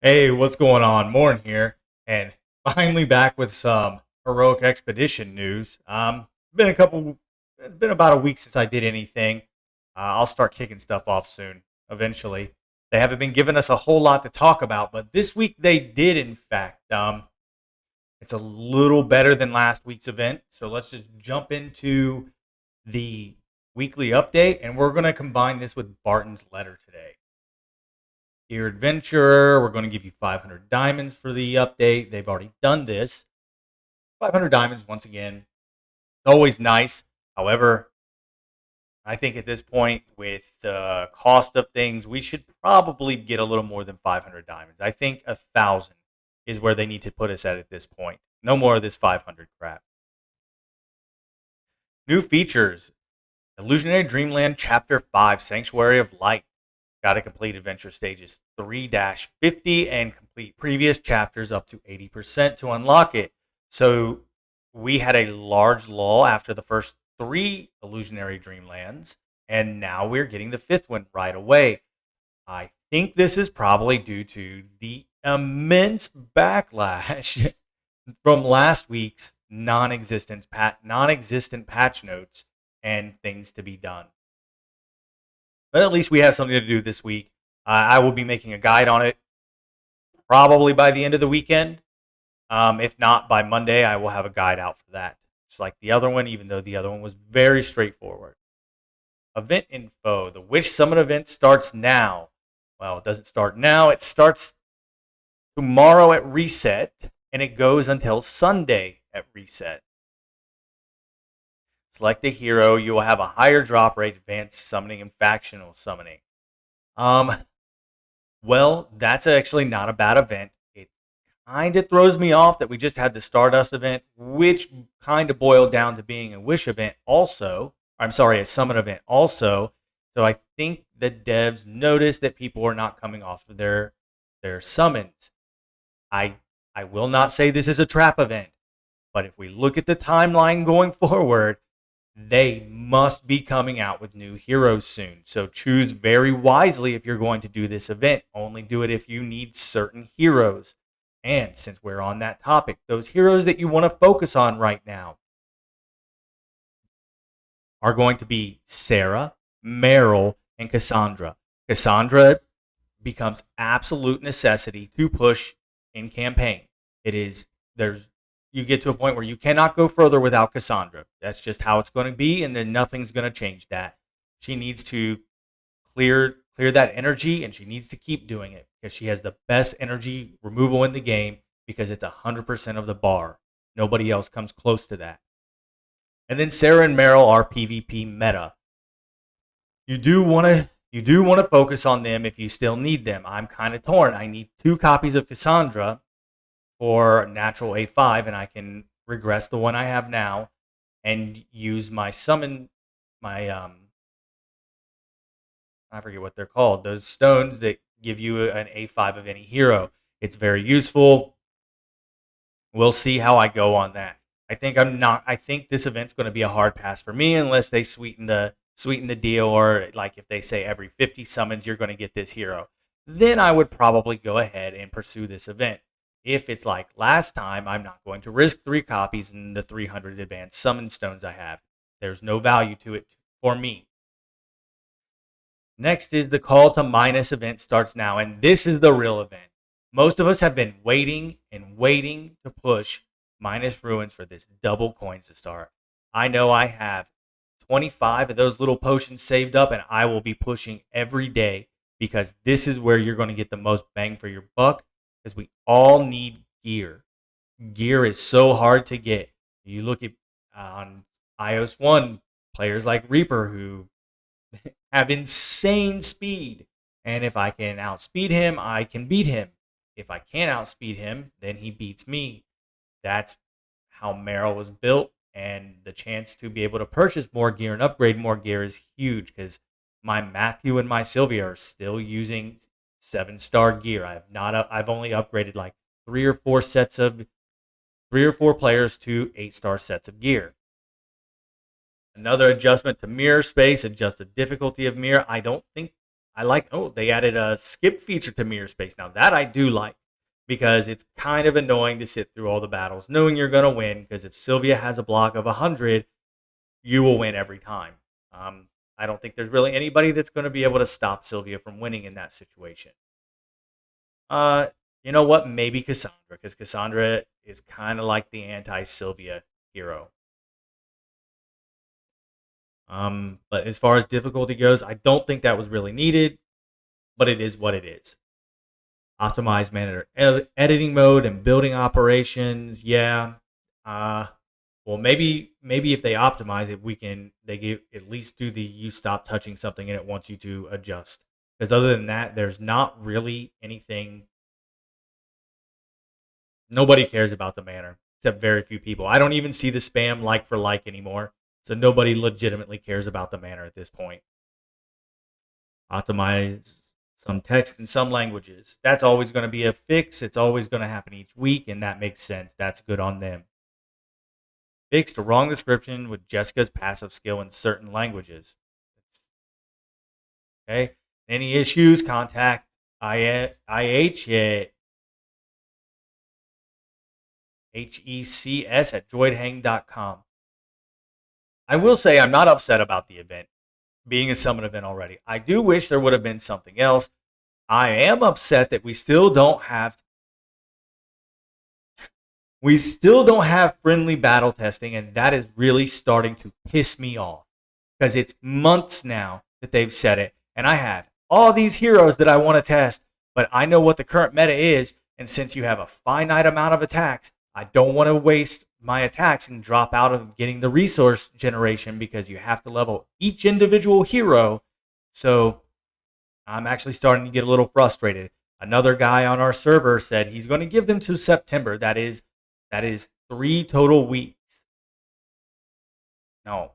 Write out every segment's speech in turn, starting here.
Hey, what's going on? MourN here, and finally back with some heroic expedition news. Been a couple, it's been about a week since I did anything. I'll start kicking stuff off soon. Eventually, they haven't been giving us a whole lot to talk about, but this week they did. In fact, it's a little better than last week's event. So let's just jump into the weekly update, and we're gonna combine this with Barton's letter today. Dear Adventurer, we're going to give you 500 diamonds for the update. They've already done this. 500 diamonds, once again, always nice. However, I think at this point, with the cost of things, we should probably get a little more than 500 diamonds. I think 1,000 is where they need to put us at this point. No more of this 500 crap. New features. Illusionary Dreamland Chapter 5, Sanctuary of Light. Got to complete adventure stages 3-50 and complete previous chapters up to 80% to unlock it. So we had a large lull after the first 3 Illusionary Dreamlands, and now we're getting the 5th one right away. I think this is probably due to the immense backlash from last week's non-existent patch notes and things to be done. But at least we have something to do this week. I will be making a guide on it probably by the end of the weekend. If not, by Monday, I will have a guide out for that. Just like the other one, even though the other one was very straightforward. Event info. The Wish Summit event starts now. Well, it doesn't start now. It starts tomorrow at reset, and it goes until Sunday at reset. Select a hero. You will have a higher drop rate, advanced summoning, and factional summoning. Well, that's actually not a bad event. It kind of throws me off that we just had the Stardust event, which kind of boiled down to being a Wish event also. I'm sorry, a Summon event also. So I think the devs noticed that people are not coming off of their summons. I will not say this is a trap event, but if we look at the timeline going forward, they must be coming out with new heroes soon. So choose very wisely if you're going to do this event. Only do it if you need certain heroes. And since we're on that topic, those heroes that you want to focus on right now are going to be Sarah, Meryl, and Cassandra. Cassandra becomes absolute necessity to push in campaign. You get to a point where you cannot go further without Cassandra. That's just how it's going to be, and then nothing's going to change that. She needs to clear that energy, and she needs to keep doing it because she has the best energy removal in the game because it's 100% of the bar. Nobody else comes close to that. And then Sarah and Meryl are PvP meta. You do want to focus on them if you still need them. I'm kind of torn. I need 2 copies of Cassandra for natural A5, and I can regress the one I have now and use my summon, I forget what they're called, those stones that give you an A5 of any hero. It's very useful. We'll see how I go on that. I think this event's going to be a hard pass for me unless they sweeten the deal, or like if they say every 50 summons you're going to get this hero. Then I would probably go ahead and pursue this event. If it's like last time, I'm not going to risk 3 copies and the 300 advanced summon stones I have. There's no value to it for me. Next is the Call to Minas event starts now, and this is the real event. Most of us have been waiting and waiting to push Minas Ruins for this double coins to start. I know I have 25 of those little potions saved up, and I will be pushing every day because this is where you're going to get the most bang for your buck. Because we all need gear. Gear is so hard to get. You look at on iOS 1, players like Reaper who have insane speed. And if I can outspeed him, I can beat him. If I can't outspeed him, then he beats me. That's how Meryl was built. And the chance to be able to purchase more gear and upgrade more gear is huge because my Matthew and my Sylvia are still using 7-star gear. I've only upgraded like 3 or 4 players to 8-star sets of gear. Another adjustment to mirror space, adjust the difficulty of mirror. I don't think I like, oh, they added a skip feature to Mirror Space. Now, that I do like because it's kind of annoying to sit through all the battles knowing you're going to win because if Sylvia has a block of 100, you will win every time. Um, I don't think there's really anybody that's going to be able to stop Sylvia from winning in that situation. Uh, you know what? Maybe Cassandra, because Cassandra is kind of like the anti-Sylvia hero. But as far as difficulty goes, I don't think that was really needed, but it is what it is. Optimized manager editing mode and building operations, yeah. Uh, well, maybe if they optimize it, we can they give at least do the you stop touching something and it wants you to adjust. Because other than that, there's not really anything. Nobody cares about the manner except very few people. I don't even see the spam like for like anymore. So nobody legitimately cares about the manner at this point. Optimize some text in some languages. That's always going to be a fix. It's always going to happen each week, and that makes sense. That's good on them. Fixed a wrong description with Jessica's passive skill in certain languages. Okay. Any issues? Contact IH at HECS at droidhang.com. I will say I'm not upset about the event being a summon event already. I do wish there would have been something else. I am upset that we still don't have friendly battle testing, and that is really starting to piss me off because it's months now that they've said it, and I have all these heroes that I want to test, but I know what the current meta is, and since you have a finite amount of attacks, I don't want to waste my attacks and drop out of getting the resource generation because you have to level each individual hero. So I'm actually starting to get a little frustrated. Another guy on our server said he's going to give them to September. That is 3 total weeks. No,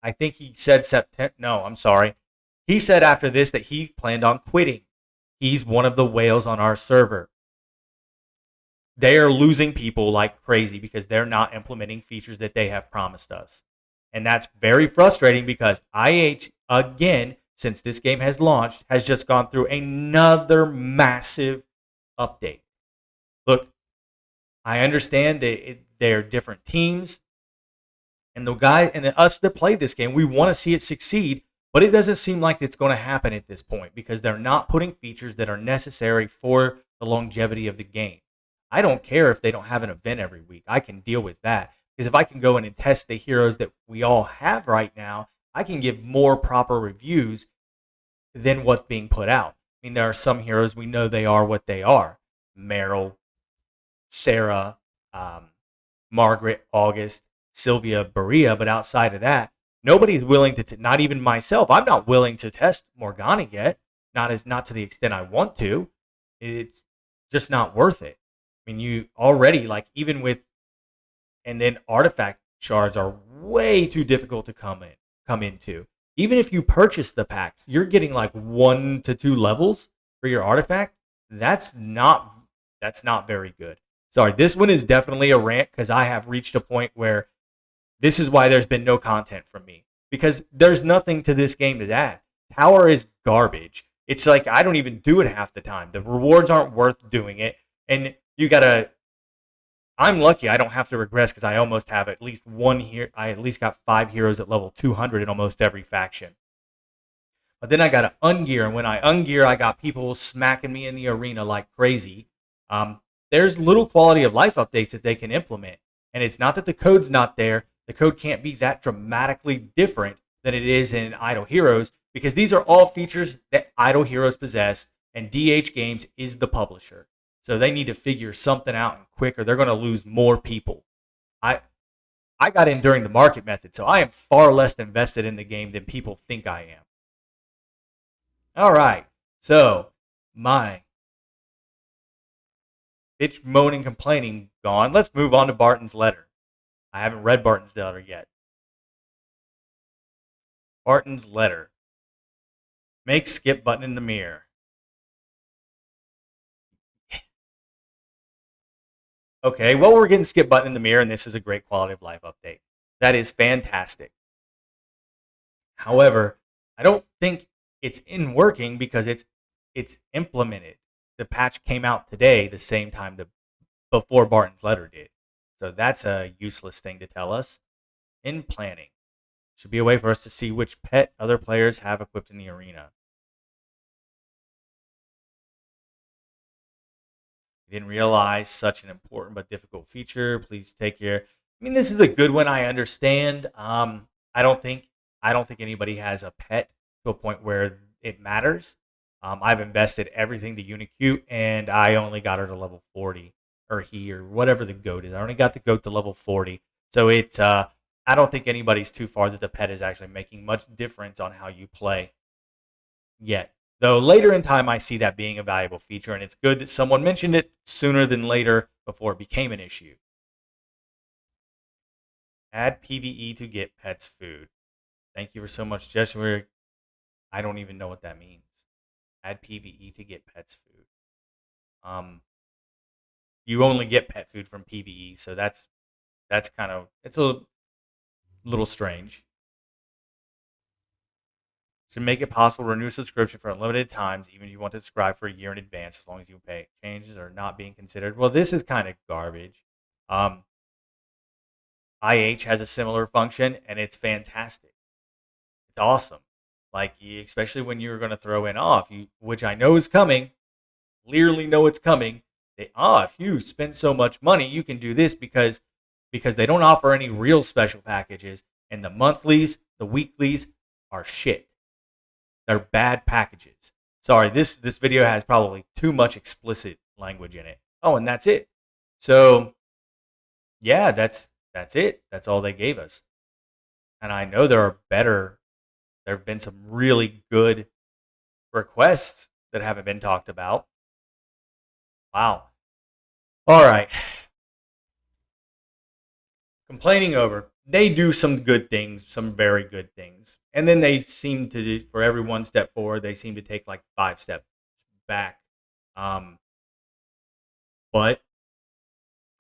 I think he said September. No, I'm sorry. He said after this that he planned on quitting. He's one of the whales on our server. They are losing people like crazy because they're not implementing features that they have promised us. And that's very frustrating because IH, again, since this game has launched, has just gone through another massive update. Look, I understand that they're different teams, and the guy and us that play this game, we want to see it succeed, but it doesn't seem like it's going to happen at this point because they're not putting features that are necessary for the longevity of the game. I don't care if they don't have an event every week. I can deal with that because if I can go in and test the heroes that we all have right now, I can give more proper reviews than what's being put out. I mean, there are some heroes we know they are what they are. Meryl, Sarah, Margaret, August, Sylvia, Berea, but outside of that, nobody's willing to, not even myself. I'm not willing to test Morgana yet. Not to the extent I want to. It's just not worth it. I mean, you already even with, and then artifact shards are way too difficult to come into. Even if you purchase the packs, you're getting 1 to 2 levels for your artifact. That's not very good. Sorry, this one is definitely a rant because I have reached a point where this is why there's been no content from me because there's nothing to this game to add. Tower is garbage. It's I don't even do it half the time. The rewards aren't worth doing it, and you gotta. I'm lucky I don't have to regress because I almost have at least one here. I at least got 5 heroes at level 200 in almost every faction. But then I got to ungear, and when I ungear, I got people smacking me in the arena like crazy. There's little quality of life updates that they can implement, and it's not that the code's not there. The code can't be that dramatically different than it is in Idle Heroes because these are all features that Idle Heroes possess, and DH Games is the publisher. So they need to figure something out quick or they're going to lose more people. I got in during the market method, so I am far less invested in the game than people think I am. All right, so my bitch moaning, complaining gone. Let's move on to Barton's letter. I haven't read Barton's letter yet. Barton's letter. Make skip button in the mirror. Okay, well, we're getting skip button in the mirror, and this is a great quality of life update. That is fantastic. However, I don't think it's in working because it's implemented. The patch came out today, the same time before Barton's letter did. So that's a useless thing to tell us. In planning, should be a way for us to see which pet other players have equipped in the arena. Didn't realize such an important but difficult feature. Please take care. I mean, this is a good one. I understand. I don't think anybody has a pet to a point where it matters. I've invested everything to Unicute, and I only got her to level 40, or he, or whatever the goat is. I only got the goat to level 40. So it's I don't think anybody's too far that the pet is actually making much difference on how you play yet. Though later in time, I see that being a valuable feature, and it's good that someone mentioned it sooner than later before it became an issue. Add PvE to get pets food. Thank you for so much, Joshua. I don't even know what that means. Add PvE to get pets food. You only get pet food from PvE, so that's kind of, it's a little strange. To make it possible to renew a subscription for unlimited times, even if you want to subscribe for a year in advance, as long as you pay. Changes are not being considered. Well, this is kind of garbage. IH has a similar function, and it's fantastic. It's awesome. Like, especially when you're going to throw in off, which I know is coming, clearly know it's coming. If you spend so much money, you can do this because they don't offer any real special packages, and the monthlies, the weeklies are shit. They're bad packages. Sorry, this video has probably too much explicit language in it. Oh, and that's it. So, yeah, that's it. That's all they gave us. And I know there have been some really good requests that haven't been talked about. Wow. All right. Complaining over. They do some good things, some very good things. And then they seem to, for every one step forward, they seem to take like 5 steps back. But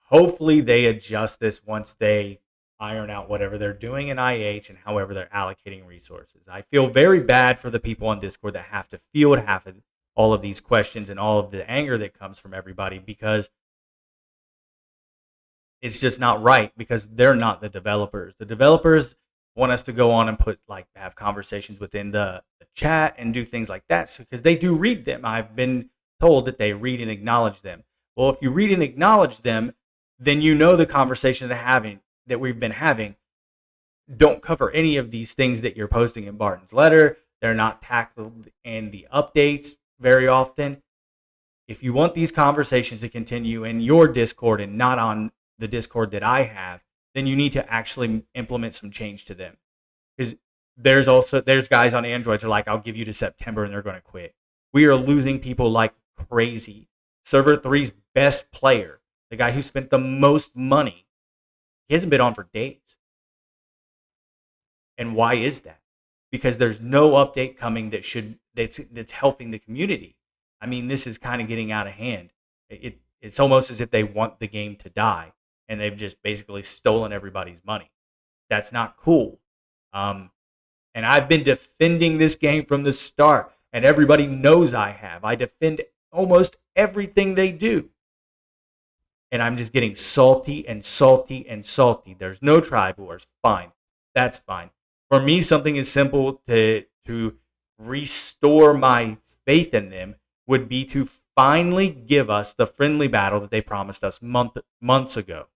hopefully they adjust this once they iron out whatever they're doing in IH and however they're allocating resources. I feel very bad for the people on Discord that have to field half of all of these questions and all of the anger that comes from everybody, because it's just not right, because they're not the developers. The developers want us to go on and have conversations within the chat and do things like that, because they do read them. I've been told that they read and acknowledge them. Well, if you read and acknowledge them, then you know the conversation that we've been having don't cover any of these things that you're posting in Barton's letter. They're not tackled in the updates very often. If you want these conversations to continue in your Discord and not on the Discord that I have, then you need to actually implement some change to them. Because there's guys on Android who are like, I'll give you to September, and they're going to quit. We are losing people like crazy. Server 3's best player, the guy who spent the most money, he hasn't been on for days. And why is that? Because there's no update coming that's helping the community. I mean, this is kind of getting out of hand. It's almost as if they want the game to die, and they've just basically stolen everybody's money. That's not cool. And I've been defending this game from the start, and everybody knows I have. I defend almost everything they do. And I'm just getting salty and salty and salty. There's no tribe wars. Fine. That's fine. For me, something as simple to restore my faith in them would be to finally give us the friendly battle that they promised us months ago.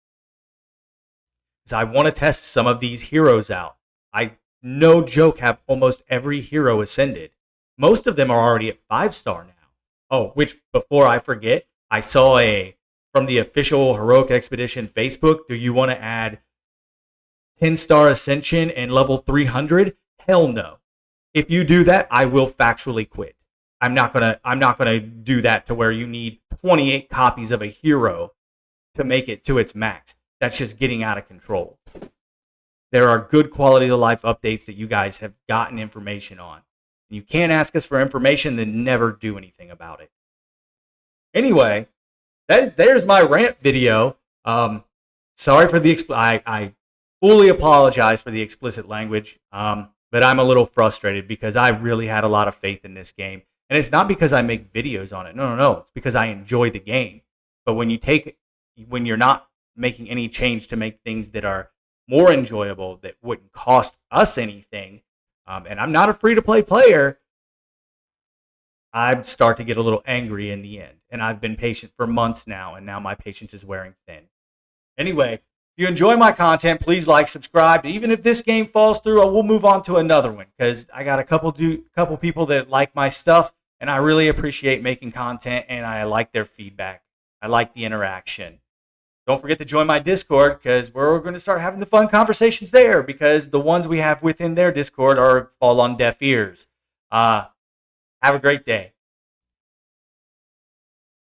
Because I want to test some of these heroes out. I, no joke, have almost every hero ascended. Most of them are already at 5-star now. Oh, which, before I forget, I saw from the official Heroic Expedition Facebook, do you want to add 10-star Ascension and level 300? Hell no. If you do that, I will factually quit. I'm not gonna do that to where you need 28 copies of a hero to make it to its max. That's just getting out of control. There are good quality of life updates that you guys have gotten information on. You can't ask us for information, then never do anything about it. Anyway, there's my rant video. Sorry for the I fully apologize for the explicit language. But I'm a little frustrated because I really had a lot of faith in this game. And it's not because I make videos on it. No. It's because I enjoy the game. But when you're not making any change to make things that are more enjoyable, that wouldn't cost us anything, and I'm not a free-to-play player, I start to get a little angry in the end. And I've been patient for months now, and now my patience is wearing thin. Anyway, if you enjoy my content, please like, subscribe. Even if this game falls through, we'll move on to another one because I got a couple people that like my stuff, and I really appreciate making content, and I like their feedback. I like the interaction. Don't forget to join my Discord because we're going to start having the fun conversations there because the ones we have within their Discord fall on deaf ears. Have a great day.